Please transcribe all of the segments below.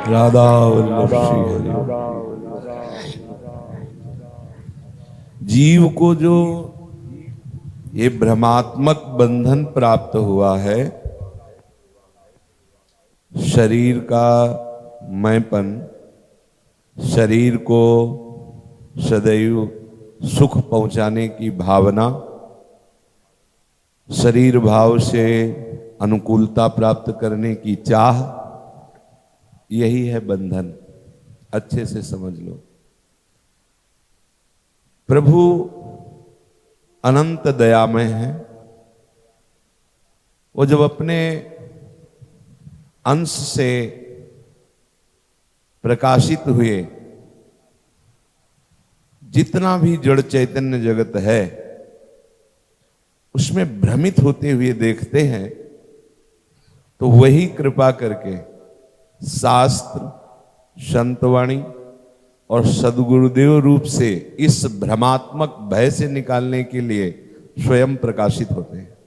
राधा वल्लभ श्री हरि। जीव को जो ये भ्रमात्मक बंधन प्राप्त हुआ है, शरीर का मैंपन, शरीर को सदैव सुख पहुंचाने की भावना, शरीर भाव से अनुकूलता प्राप्त करने की चाह, यही है बंधन। अच्छे से समझ लो। प्रभु अनंत दयामय है। वो जब अपने अंश से प्रकाशित हुए, जितना भी जड़ चैतन्य जगत है उसमें भ्रमित होते हुए देखते हैं, तो वही कृपा करके शास्त्र, संतवाणी और सद्गुरुदेव रूप से इस भ्रमात्मक भय से निकालने के लिए स्वयं प्रकाशित होते हैं।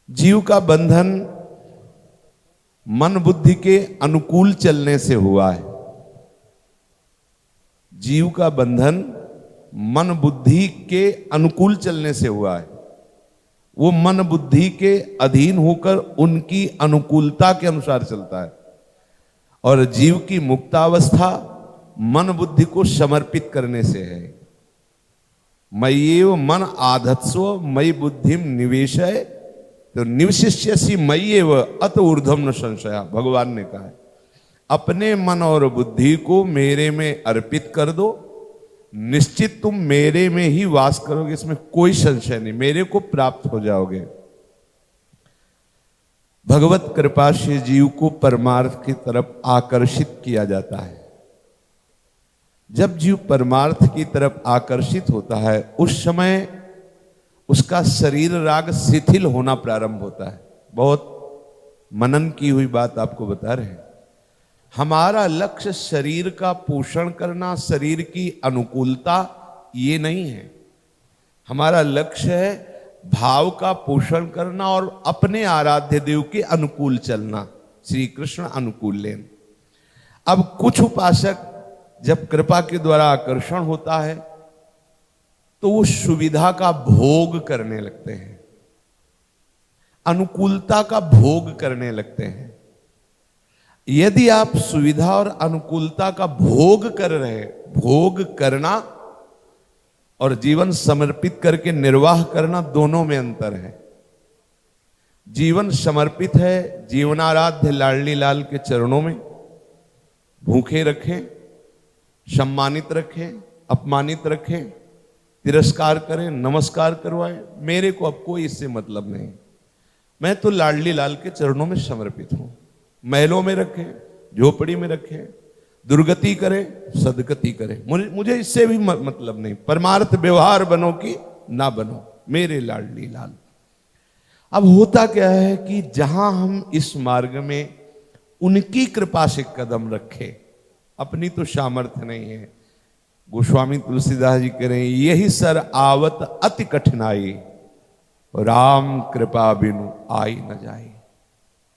जीव का बंधन मन बुद्धि के अनुकूल चलने से हुआ है। जीव का बंधन मन बुद्धि के अनुकूल चलने से हुआ है। वो मन बुद्धि के अधीन होकर उनकी अनुकूलता के अनुसार चलता है। और जीव की मुक्तावस्था मन बुद्धि को समर्पित करने से है। मय्येव मन आधत्स्व मयि बुद्धिम निवेशय, तो निवशिष्यसि मय्येव अत ऊर्ध्वम न संशय, भगवान ने कहा है। अपने मन और बुद्धि को मेरे में अर्पित कर दो, निश्चित तुम मेरे में ही वास करोगे, इसमें कोई संशय नहीं, मेरे को प्राप्त हो जाओगे। भगवत कृपा से जीव को परमार्थ की तरफ आकर्षित किया जाता है। जब जीव परमार्थ की तरफ आकर्षित होता है, उस समय उसका शरीर राग शिथिल होना प्रारंभ होता है। बहुत मनन की हुई बात आपको बता रहे हैं। हमारा लक्ष्य शरीर का पोषण करना, शरीर की अनुकूलता, ये नहीं है। हमारा लक्ष्य है भाव का पोषण करना और अपने आराध्य देव के अनुकूल चलना, श्री कृष्ण अनुकूल लेन। अब कुछ उपासक जब कृपा के द्वारा आकर्षण होता है तो वो सुविधा का भोग करने लगते हैं, अनुकूलता का भोग करने लगते हैं। यदि आप सुविधा और अनुकूलता का भोग कर रहे हैं, भोग करना और जीवन समर्पित करके निर्वाह करना, दोनों में अंतर है। जीवन समर्पित है जीवनाराध्य लाडली लाल के चरणों में, भूखे रखें, सम्मानित रखें, अपमानित रखें, तिरस्कार करें, नमस्कार करवाएं, मेरे को अब कोई इससे मतलब नहीं। मैं तो लाडली लाल के चरणों में समर्पित हूं। महलों में रखें, झोपड़ी में रखें, दुर्गति करें, सदगति करें, मुझे इससे भी मतलब नहीं। परमार्थ व्यवहार बनो कि ना बनो, मेरे लाडली लाल। अब होता क्या है कि जहां हम इस मार्ग में उनकी कृपा से कदम रखें, अपनी तो सामर्थ्य नहीं है। गोस्वामी तुलसीदास जी कह रहे हैं, यही सर आवत अति कठिनाई, राम कृपा बिनु आई न जाए।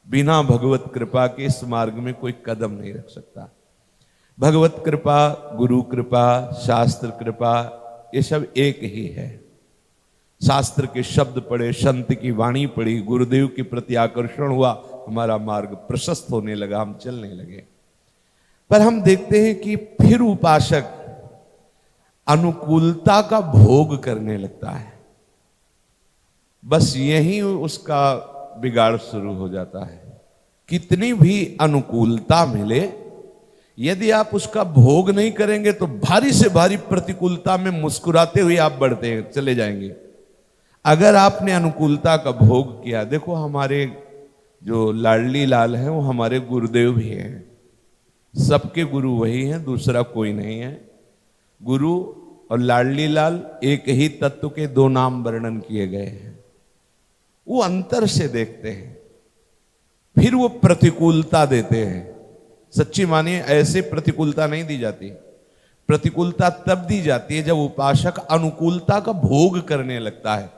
बिना भगवत कृपा के इस मार्ग में कोई कदम नहीं रख सकता। भगवत कृपा, गुरु कृपा, शास्त्र कृपा, ये सब एक ही है। शास्त्र के शब्द पढ़े, संत की वाणी पढ़ी, गुरुदेव के प्रति आकर्षण हुआ, हमारा मार्ग प्रशस्त होने लगा, हम चलने लगे। पर हम देखते हैं कि फिर उपासक अनुकूलता का भोग करने लगता है। बस यही उसका बिगाड़ शुरू हो जाता है। कितनी भी अनुकूलता मिले, यदि आप उसका भोग नहीं करेंगे तो भारी से भारी प्रतिकूलता में मुस्कुराते हुए आप बढ़ते हैं, चले जाएंगे। अगर आपने अनुकूलता का भोग किया, देखो हमारे जो लाडली लाल हैं वो हमारे गुरुदेव भी हैं। सबके गुरु वही हैं, दूसरा कोई नहीं है। गुरु और लाडली लाल एक ही तत्व के दो नाम वर्णन किए गए हैं। वो अंतर से देखते हैं, फिर वो प्रतिकूलता देते हैं। सच्ची मानिए, ऐसे प्रतिकूलता नहीं दी जाती। प्रतिकूलता तब दी जाती है जब उपासक अनुकूलता का भोग करने लगता है,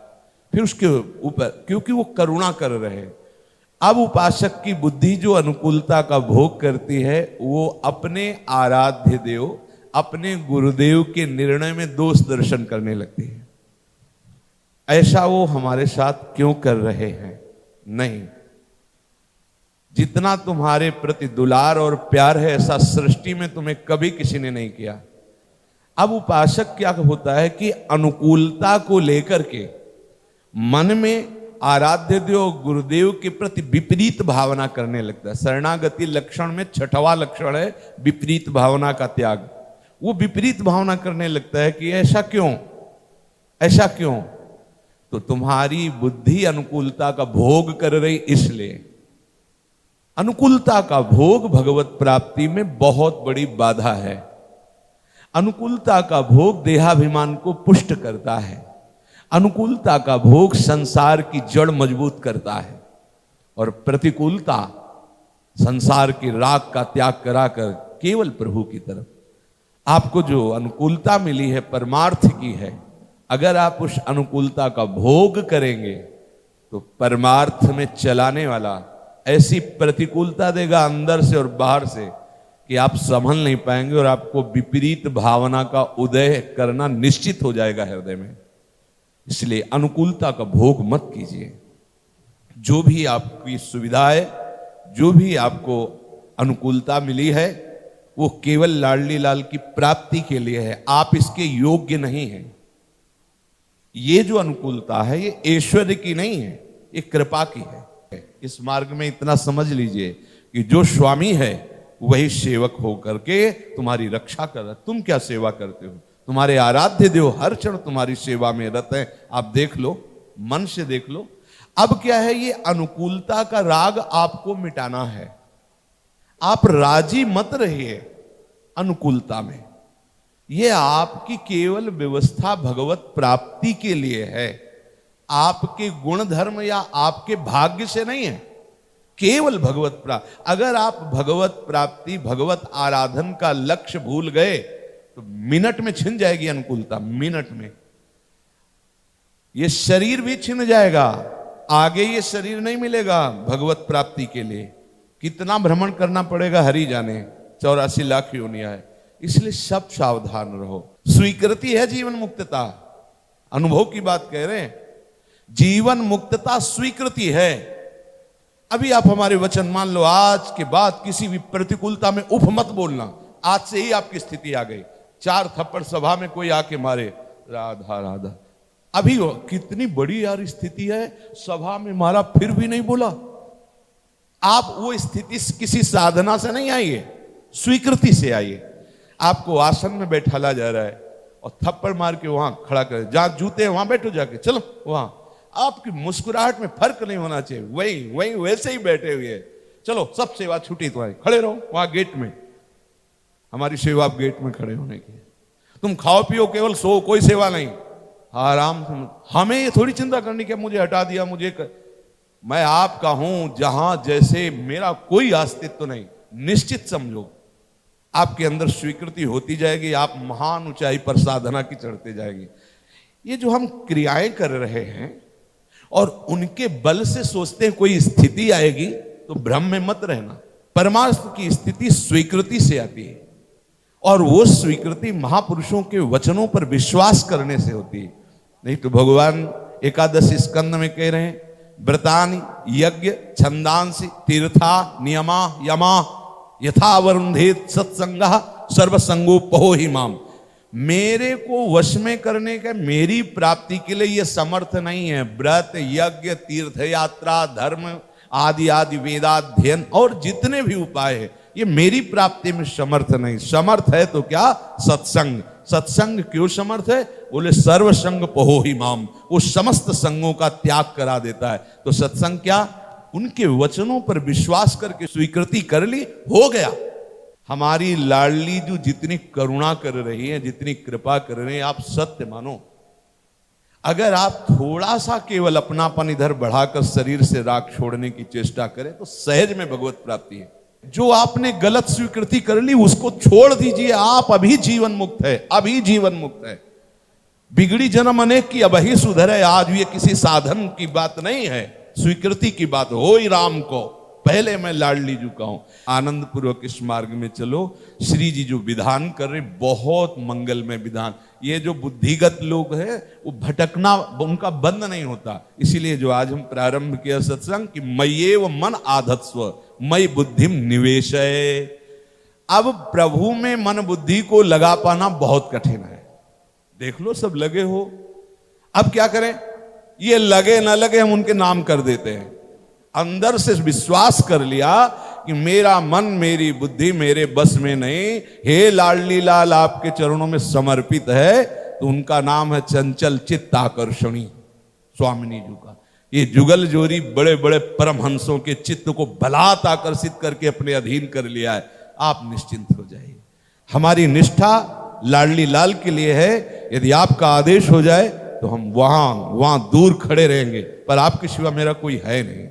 फिर उसके ऊपर, क्योंकि वो करुणा कर रहे हैं। अब उपासक की बुद्धि जो अनुकूलता का भोग करती है, वो अपने आराध्य देव, अपने गुरुदेव के निर्णय में दोष दर्शन करने लगती है। ऐसा वो हमारे साथ क्यों कर रहे हैं? नहीं, जितना तुम्हारे प्रति दुलार और प्यार है, ऐसा सृष्टि में तुम्हें कभी किसी ने नहीं किया। अब उपासक क्या होता है कि अनुकूलता को लेकर के मन में आराध्य देव गुरुदेव के प्रति विपरीत भावना करने लगता है। शरणागति लक्षण में छठवां लक्षण है विपरीत भावना का त्याग। वो विपरीत भावना करने लगता है कि ऐसा क्यों, ऐसा क्यों? तो तुम्हारी बुद्धि अनुकूलता का भोग कर रही, इसलिए अनुकूलता का भोग भगवत प्राप्ति में बहुत बड़ी बाधा है। अनुकूलता का भोग देहाभिमान को पुष्ट करता है। अनुकूलता का भोग संसार की जड़ मजबूत करता है, और प्रतिकूलता संसार की राग का त्याग कराकर केवल प्रभु की तरफ। आपको जो अनुकूलता मिली है परमार्थ की है, अगर आप उस अनुकूलता का भोग करेंगे तो परमार्थ में चलाने वाला ऐसी प्रतिकूलता देगा अंदर से और बाहर से कि आप संभल नहीं पाएंगे, और आपको विपरीत भावना का उदय करना निश्चित हो जाएगा हृदय में। इसलिए अनुकूलता का भोग मत कीजिए। जो भी आपकी सुविधा है, जो भी आपको अनुकूलता मिली है, वो केवल लाडली लाल की प्राप्ति के लिए है। आप इसके योग्य नहीं हैं। ये जो अनुकूलता है ये ऐश्वर्य की नहीं है, ये कृपा की है। इस मार्ग में इतना समझ लीजिए कि जो स्वामी है वही सेवक होकर के तुम्हारी रक्षा कर रहा है। तुम क्या सेवा करते हो? तुम्हारे आराध्य देव हर क्षण तुम्हारी सेवा में रत है। आप देख लो, मन से देख लो। अब क्या है, ये अनुकूलता का राग आपको मिटाना है। आप राजी मत रहिए अनुकूलता में। ये आपकी केवल व्यवस्था भगवत प्राप्ति के लिए है, आपके गुण धर्म या आपके भाग्य से नहीं है, केवल भगवत प्राप्ति। अगर आप भगवत प्राप्ति, भगवत आराधन का लक्ष्य भूल गए तो मिनट में छिन जाएगी अनुकूलता। मिनट में ये शरीर भी छिन जाएगा, आगे ये शरीर नहीं मिलेगा भगवत प्राप्ति के लिए। कितना भ्रमण करना पड़ेगा हरि जाने, 84 लाख योनियां है। इसलिए सब सावधान रहो। स्वीकृति है जीवन मुक्तता, अनुभव की बात कह रहे हैं। जीवन मुक्तता स्वीकृति है। अभी आप हमारे वचन मान लो, आज के बाद किसी भी प्रतिकूलता में उफ मत बोलना। आज से ही आपकी स्थिति आ गई। 4 थप्पड़ सभा में कोई आके मारे, राधा राधा। अभी कितनी बड़ी यार स्थिति है, सभा में मारा फिर भी नहीं बोला। आप वो स्थिति किसी साधना से नहीं आई है, स्वीकृति से आई है। आपको आसन में बैठाला जा रहा है और थप्पड़ मार के वहां खड़ा कर, जहां जूते हैं वहां बैठो जाके, चलो वहां। आपकी मुस्कुराहट में फर्क नहीं होना चाहिए, वही वही वैसे ही बैठे हुए। चलो सब सेवा छुट्टी तुम्हारी, खड़े रहो वहां गेट में। हमारी सेवा आप गेट में खड़े होने की। तुम खाओ पियो केवल, सो, कोई सेवा नहीं, आराम से। हमें ये थोड़ी चिंता करनी कि मुझे हटा दिया, मुझे मैं आपका हूं, जहां जैसे मेरा कोई अस्तित्व नहीं। निश्चित समझो आपके अंदर स्वीकृति होती जाएगी, आप महान ऊंचाई पर साधना की चढ़ते जाएंगे। ये जो हम क्रियाएं कर रहे हैं और उनके बल से सोचते हैं कोई स्थिति आएगी, तो भ्रम में मत रहना। परमार्थ की स्थिति स्वीकृति से आती है, और वो स्वीकृति महापुरुषों के वचनों पर विश्वास करने से होती है। नहीं तो भगवान एकादश स्कंद में कह रहे हैं, व्रतानि यज्ञ छंदांसि तीर्था नियमा यमा यथा वरुंधेत सत्संगः सर्वसंगोपहो हि माम। मेरे को वश में करने का, मेरी प्राप्ति के लिए ये समर्थ नहीं है। व्रत यज्ञ तीर्थ यात्रा धर्म आदि आदि वेदाध्ययन और जितने भी उपाय है, ये मेरी प्राप्ति में समर्थ नहीं। समर्थ है तो क्या? सत्संग। सत्संग क्यों समर्थ है? बोले सर्वसंग पहो ही माम, वो समस्त संगों का त्याग करा देता है। तो सत्संग क्या? उनके वचनों पर विश्वास करके स्वीकृति कर ली, हो गया। हमारी लाडली जो जितनी करुणा कर रही है, जितनी कृपा कर रहे हैं, आप सत्य मानो। अगर आप थोड़ा सा केवल अपनापन इधर बढ़ाकर शरीर से राग छोड़ने की चेष्टा करें तो सहज में भगवत प्राप्ति है। जो आपने गलत स्वीकृति कर ली उसको छोड़ दीजिए। आप अभी जीवन मुक्त है, अभी जीवन मुक्त है। बिगड़ी जन्म अनेक की अब ही सुधर है। आज ये किसी साधन की बात नहीं है, स्वीकृति की बात हो ही राम को, पहले मैं लाडली चुका हूं। आनंद पूर्वक इस मार्ग में चलो। श्री जी जो विधान कर रहे बहुत मंगलमय विधान। ये जो बुद्धिगत लोग हैं वो भटकना उनका बंद नहीं होता। इसीलिए जो आज हम प्रारंभ किया सत्संग कि मय्येव मन आधत्स्व मयि बुद्धिम निवेशय। अब प्रभु में मन बुद्धि को लगा पाना बहुत कठिन है। देख लो सब लगे हो, अब क्या करें? ये लगे ना लगे हम उनके नाम कर देते हैं। अंदर से विश्वास कर लिया कि मेरा मन मेरी बुद्धि मेरे बस में नहीं, हे लाडली लाल आपके चरणों में समर्पित है, तो उनका नाम है चंचल चित्त आकर्षणी स्वामिनी जी का। ये जुगल जोरी बड़े बड़े परमहंसों के चित्त को बलात् आकर्षित करके अपने अधीन कर लिया है। आप निश्चिंत हो जाइए। हमारी निष्ठा लाडली लाल के लिए है। यदि आपका आदेश हो जाए तो हम वहां दूर खड़े रहेंगे, पर आपके सिवा मेरा कोई है नहीं।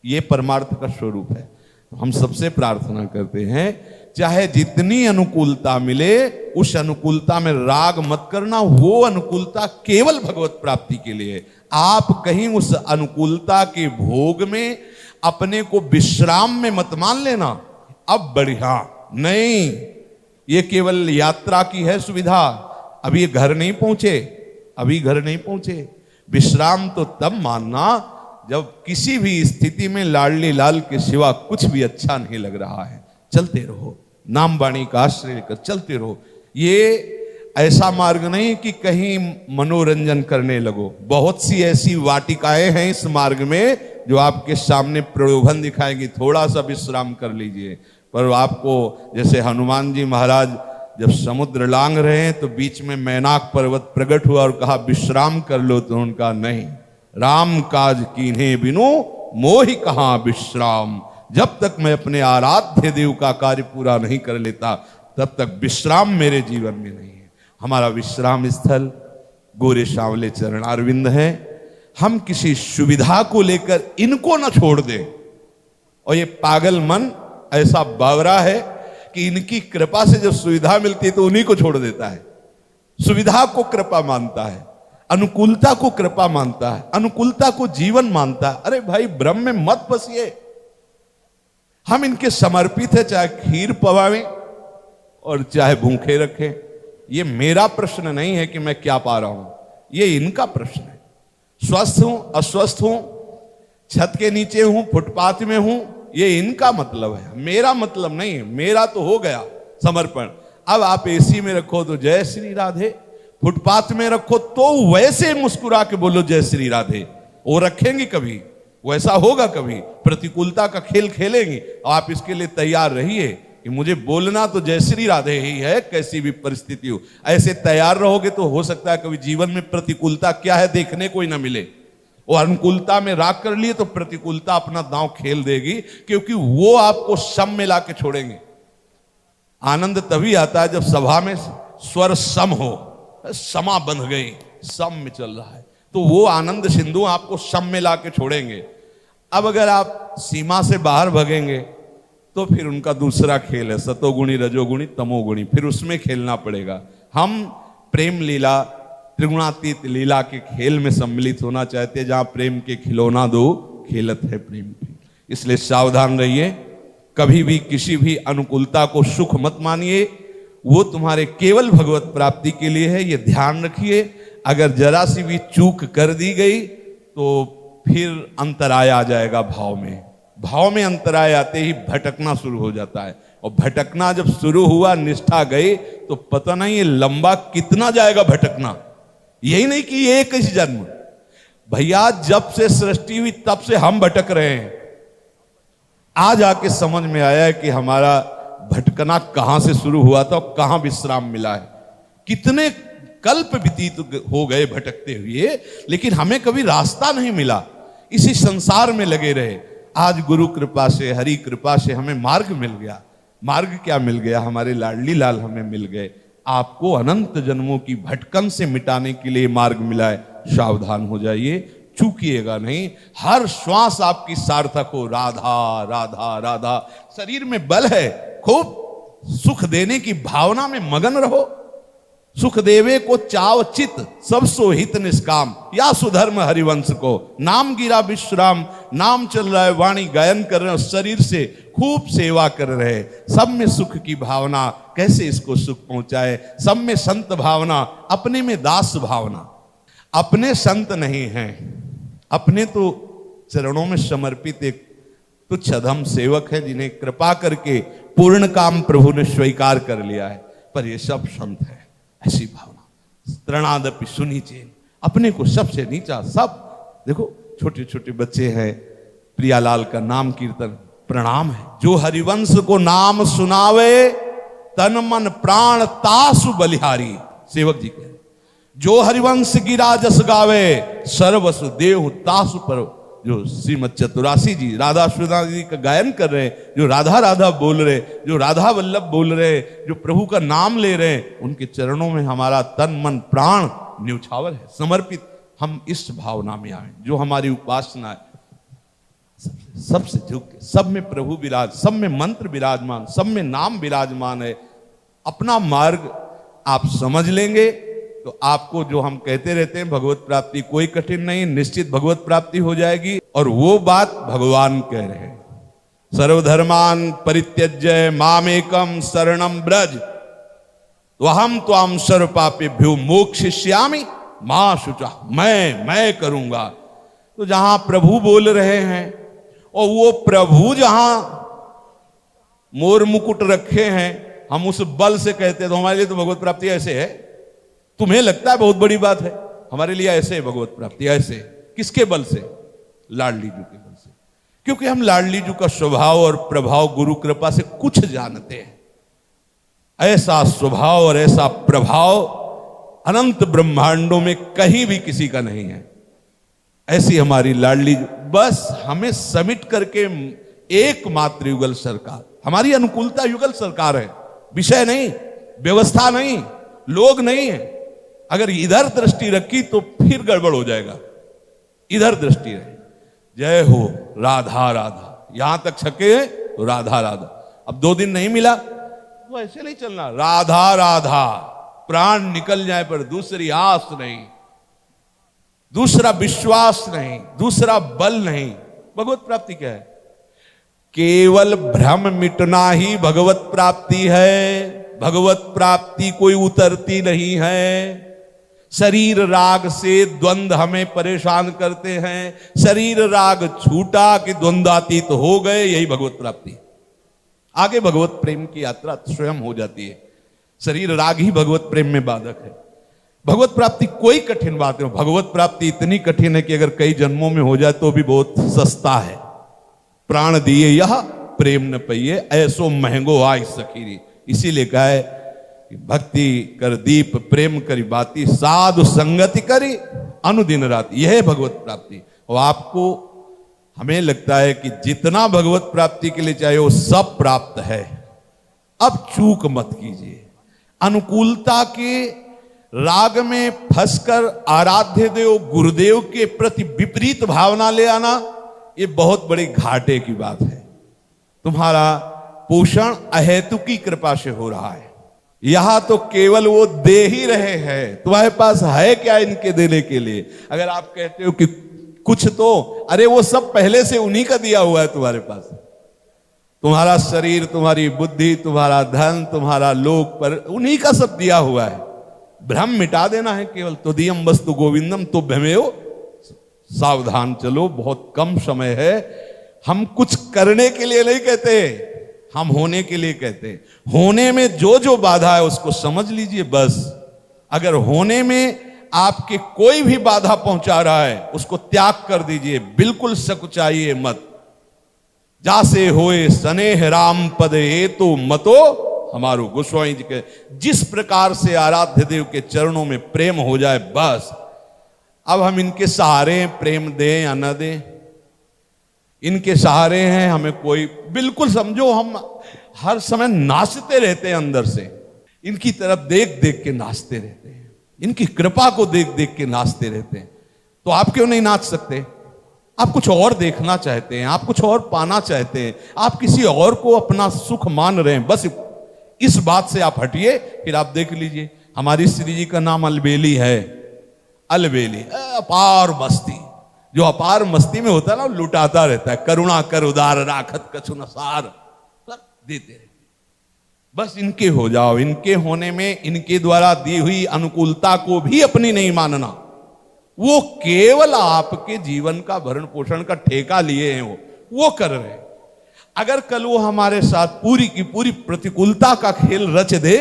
ये परमार्थ का स्वरूप है। हम सबसे प्रार्थना करते हैं चाहे जितनी अनुकूलता मिले उस अनुकूलता में राग मत करना। वो अनुकूलता केवल भगवत प्राप्ति के लिए। आप कहीं उस अनुकूलता के भोग में अपने को विश्राम में मत मान लेना अब बढ़िया नहीं। ये केवल यात्रा की है सुविधा। अभी घर नहीं पहुंचे। विश्राम तो तब मानना जब किसी भी स्थिति में लाडली लाल के सिवा कुछ भी अच्छा नहीं लग रहा है। चलते रहो, नाम वाणी का आश्रय लेकर चलते रहो। ये ऐसा मार्ग नहीं कि कहीं मनोरंजन करने लगो। बहुत सी ऐसी वाटिकाएं हैं इस मार्ग में जो आपके सामने प्रलोभन दिखाएंगी, थोड़ा सा विश्राम कर लीजिए। पर आपको जैसे हनुमान जी महाराज जब समुद्र लांग रहे हैं तो बीच में मैनाक पर्वत प्रकट हुआ और कहा विश्राम कर लो, तो उनका नहीं, राम काज कीन्हे बिनु मोहि कहां विश्राम। जब तक मैं अपने आराध्य देव का कार्य पूरा नहीं कर लेता तब तक विश्राम मेरे जीवन में नहीं है। हमारा विश्राम स्थल गोरे सांवले चरणारविंद है। हम किसी सुविधा को लेकर इनको न छोड़ दें। और ये पागल मन ऐसा बावरा है कि इनकी कृपा से जब सुविधा मिलती है तो उन्हीं को छोड़ देता है। सुविधा को कृपा मानता है, अनुकूलता को कृपा मानता है, अनुकूलता को जीवन मानता है। अरे भाई ब्रह्म में मत फंसिए। हम इनके समर्पित है, चाहे खीर पवावें और चाहे भूखे रखें। ये मेरा प्रश्न नहीं है कि मैं क्या पा रहा हूं, ये इनका प्रश्न है। स्वस्थ हूं अस्वस्थ हूं, छत के नीचे हूं फुटपाथ में हूं, ये इनका मतलब है, मेरा मतलब नहीं है। मेरा तो हो गया समर्पण। अब आप एसी में रखो तो जय श्री राधे, फुटपाथ में रखो तो वैसे मुस्कुरा के बोलो जय श्री राधे। वो रखेंगे कभी, वैसा होगा कभी, प्रतिकूलता का खेल खेलेंगी। और आप इसके लिए तैयार रहिए कि मुझे बोलना तो जय श्री राधे ही है, कैसी भी परिस्थिति हो। ऐसे तैयार रहोगे तो हो सकता है कभी जीवन में प्रतिकूलता क्या है देखने को ही ना मिले। और अनुकूलता में राग कर लिए तो प्रतिकूलता अपना दांव खेल देगी, क्योंकि वो आपको सम में लाके छोड़ेंगे। आनंद तभी आता है जब सभा में स्वर सम हो, समा बंध गई, सम में चल रहा है, तो वो आनंद सिंधु आपको सम में लाके छोड़ेंगे। अब अगर आप सीमा से बाहर भगेंगे तो फिर उनका दूसरा खेल है, सतोगुणी रजोगुणी तमोगुणी, फिर उसमें खेलना पड़ेगा। हम प्रेम लीला त्रिगुणातीत लीला के खेल में सम्मिलित होना चाहते हैं, जहां प्रेम के खिलौना दो खेलत है प्रेम की। इसलिए सावधान रहिए, कभी भी किसी भी अनुकूलता को सुख मत मानिए। वो तुम्हारे केवल भगवत प्राप्ति के लिए है, ये ध्यान रखिए। अगर जरा सी भी चूक कर दी गई तो फिर अंतराय आ जाएगा भाव में। भाव में अंतराय आते ही भटकना शुरू हो जाता है, और भटकना जब शुरू हुआ, निष्ठा गई, तो पता नहीं ये लंबा कितना जाएगा भटकना। यही नहीं कि एक ही जन्म, भैया जब से सृष्टि हुई तब से हम भटक रहे हैं। आज आके समझ में आया है कि हमारा भटकना कहां से शुरू हुआ था और कहां विश्राम मिला है। कितने कल्प व्यतीत हो गए भटकते हुए, लेकिन हमें कभी रास्ता नहीं मिला, इसी संसार में लगे रहे। आज गुरु कृपा से, हरि कृपा से हमें मार्ग मिल गया। मार्ग क्या मिल गया? हमारे लाडली लाल हमें मिल गए। आपको अनंत जन्मों की भटकन से मिटाने के लिए मार्ग मिला है। सावधान हो जाइए, चूकिएगा नहीं। हर श्वास आपकी सार्थक हो। राधा राधा राधा। शरीर में बल है, खूब सुख देने की भावना में मगन रहो। सुख देवे को चाव चित, सब सोहित निष्काम, या सुधर्म हरिवंश को। नाम गिरा विश्राम, नाम चल रहा है, वाणी गायन कर रहे हैं, शरीर से खूब सेवा कर रहे हैं। सब में सुख की भावना, कैसे इसको सुख पहुंचाए। सब में संत भावना, अपने में दास भावना। अपने संत नहीं हैं, अपने तो चरणों में समर्पित एक तुच्छ अधम सेवक है, जिन्हें कृपा करके पूर्ण काम प्रभु ने स्वीकार कर लिया है। पर ये सब संत है, ऐसी भावना। त्रणादपि सुनी चेन, अपने को सबसे नीचा। सब देखो, छोटे छोटे बच्चे हैं, प्रियालाल का नाम कीर्तन प्रणाम है। जो हरिवंश को नाम सुनावे, तन मन प्राण तासु बलिहारी। सेवक जी कह, जो हरिवंश गिरा जस गावे, सर्वसु देहु तासु पर। जो श्रीमद चतुरासी जी राधा सुधा जी का गायन कर रहे हैं, जो राधा राधा बोल रहे, जो राधा वल्लभ बोल रहे, जो प्रभु का नाम ले रहे हैं, उनके चरणों में हमारा तन मन प्राण न्यौछावर है, समर्पित। हम इस भावना में आए, जो हमारी उपासना है, सबसे झुक के, सब में प्रभु विराज, सब में मंत्र विराजमान, सब में नाम विराजमान है। अपना मार्ग आप समझ लेंगे तो आपको, जो हम कहते रहते हैं, भगवत प्राप्ति कोई कठिन नहीं, निश्चित भगवत प्राप्ति हो जाएगी। और वो बात भगवान कह रहे हैं, सर्वधर्मान परित्यज्य मामेकम शरणम ब्रज, तो हम त्वाम सर्व पापेभ्यो मोक्षयिष्यामि मा शुचा। मैं करूंगा। तो जहां प्रभु बोल रहे हैं, और वो प्रभु जहां मोर मुकुट रखे हैं, हम उस बल से कहते हैं, तो हमारे लिए तो भगवत प्राप्ति ऐसे है। तुम्हें लगता है बहुत बड़ी बात है, हमारे लिए ऐसे है भगवत प्राप्ति। ऐसे किसके बल से? लाडली जू के बल से। क्योंकि हम लाडली जू का स्वभाव और प्रभाव गुरु कृपा से कुछ जानते हैं। ऐसा स्वभाव और ऐसा प्रभाव अनंत ब्रह्मांडों में कहीं भी किसी का नहीं है। ऐसी हमारी लाडली जू, बस हमें समिट करके एकमात्र युगल सरकार, हमारी अनुकूलता युगल सरकार है, विषय नहीं, व्यवस्था नहीं, लोग नहीं है। अगर इधर दृष्टि रखी तो फिर गड़बड़ हो जाएगा। इधर दृष्टि रहे, जय हो राधा राधा, यहां तक छके हैं तो राधा राधा। अब 2 दिन नहीं मिला तो ऐसे नहीं चलना, राधा राधा, प्राण निकल जाए पर दूसरी आस नहीं, दूसरा विश्वास नहीं, दूसरा बल नहीं। भगवत प्राप्ति क्या है? केवल भ्रम मिटना ही भगवत प्राप्ति है। भगवत प्राप्ति कोई उतरती नहीं है। शरीर राग से द्वंद्व हमें परेशान करते हैं, शरीर राग छूटा कि द्वंद्वातीत हो गए, यही भगवत प्राप्ति। आगे भगवत प्रेम की यात्रा स्वयं हो जाती है। शरीर राग ही भगवत प्रेम में बाधक है। भगवत प्राप्ति कोई कठिन बात है। भगवत प्राप्ति इतनी कठिन है कि अगर कई जन्मों में हो जाए तो भी बहुत सस्ता है। प्राण दिए यह प्रेम न पइए, ऐसो महंगो आय सखीरी। इसीलिए कहा है कि भक्ति कर दीप प्रेम करी बाती, साधु संगति करी अनुदिन राति। यह है भगवत प्राप्ति। और आपको, हमें लगता है कि जितना भगवत प्राप्ति के लिए चाहिए वो सब प्राप्त है। अब चूक मत कीजिए। अनुकूलता के राग में फंसकर आराध्य देव गुरुदेव के प्रति विपरीत भावना ले आना, ये बहुत बड़ी घाटे की बात है। तुम्हारा पोषण अहेतु की कृपा से हो रहा है। यहां तो केवल वो दे ही रहे हैं, तुम्हारे पास है क्या इनके देने के लिए? अगर आप कहते हो कि कुछ तो, अरे वो सब पहले से उन्हीं का दिया हुआ है तुम्हारे पास। तुम्हारा शरीर, तुम्हारी बुद्धि, तुम्हारा धन, तुम्हारा लोक पर उन्हीं का सब दिया हुआ है। भ्रम मिटा देना है केवल। तो दियम वस्तु गोविंदम तो भ्रमेयो, सावधान चलो, बहुत कम समय है। हम कुछ करने के लिए नहीं कहते, हम होने के लिए कहते हैं। होने में जो जो बाधा है उसको समझ लीजिए बस। अगर होने में आपके कोई भी बाधा पहुंचा रहा है उसको त्याग कर दीजिए, बिल्कुल सकुचाइए मत। जासे होए स्नेह राम पद ए तो मतो हमारो। गोस्वामी जी के जिस प्रकार से आराध्य देव के चरणों में प्रेम हो जाए बस। अब हम इनके सहारे प्रेम दें या न दें, इनके सहारे हैं हमें कोई, बिल्कुल समझो हम हर समय नाचते रहते हैं अंदर से। इनकी तरफ देख देख के नाचते रहते हैं, इनकी कृपा को देख देख के नाचते रहते हैं। तो आप क्यों नहीं नाच सकते? आप कुछ और देखना चाहते हैं, आप कुछ और पाना चाहते हैं, आप किसी और को अपना सुख मान रहे हैं। बस इस बात से आप हटिए, फिर आप देख लीजिए हमारी श्री जी का नाम अलबेली है, अलबेली अपार मस्ती। जो अपार मस्ती में होता है ना, वो लुटाता रहता है। करुणा कर उदार राखत कछु न सार, देते रहे। बस इनके हो जाओ, इनके होने में इनके द्वारा दी हुई अनुकूलता को भी अपनी नहीं मानना। वो केवल आपके जीवन का भरण पोषण का ठेका लिए हैं, वो कर रहे हैं। अगर कल वो हमारे साथ पूरी की पूरी प्रतिकूलता का खेल रच दे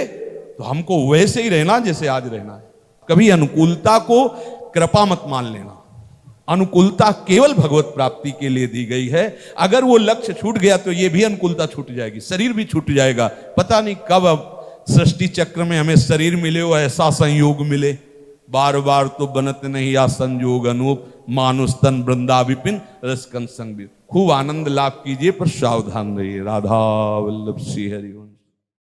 तो हमको वैसे ही रहना जैसे आज रहना है। कभी अनुकूलता को कृपा मत मान लेना। अनुकूलता केवल भगवत प्राप्ति के लिए दी गई है। अगर वो लक्ष्य छूट गया तो ये भी अनुकूलता छूट जाएगी, शरीर भी छूट जाएगा। पता नहीं कब अब सृष्टि चक्र में हमें शरीर मिले हो, ऐसा संयोग मिले। बार बार तो बनत नहीं आ संयोग अनूप, मानुष तन वृंदा विपिन रसकन संग भी। खूब आनंद लाभ कीजिए, पर सावधान रहिए। राधा वल्लभ श्री हरि।